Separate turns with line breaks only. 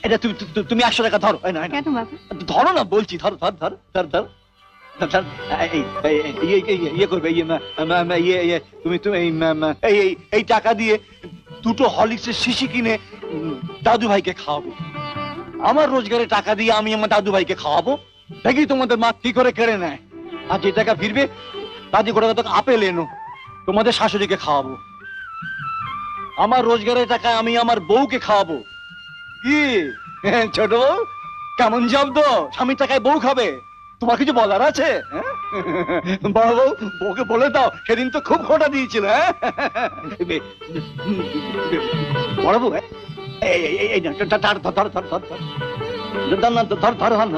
এটা তুমি 100 টাকা ধরো।
কেন বাবা?
ধরো না বলছি, ধরো ধর ধর ধর ধর। ইয়ে করবে, তুমি তুমি এই টাকা দিয়ে 2টো হরলিক্সের শিশি কিনে দাদু ভাইকে খাওয়াবে। আমার রোজগারের টাকা দিয়ে আমি আমার দাদু ভাইকে খাওয়াবো, দেখি তোমাদের মা কি করে কেড়ে নেয়। আর যে টাকা ফিরবে দাদি গোটা টাকা আপেল এনো তোমাদের শাশুড়িকে খাওয়াবো। আমার রোজগারের টাকা আমি আমার বউকে খাওয়াবো। কি ছোট বউ, কেমন জব্দ? স্বামীর টাকায় বউ খাবে, তোমার কিছু বলার আছে? বড় বউ, বউকে বলে দাও সেদিন তো খুব খোটা দিয়েছিল। বড় বউ, এই ধর ধর ধর ধর ধর ধর ধর ধর ধর ধর ধর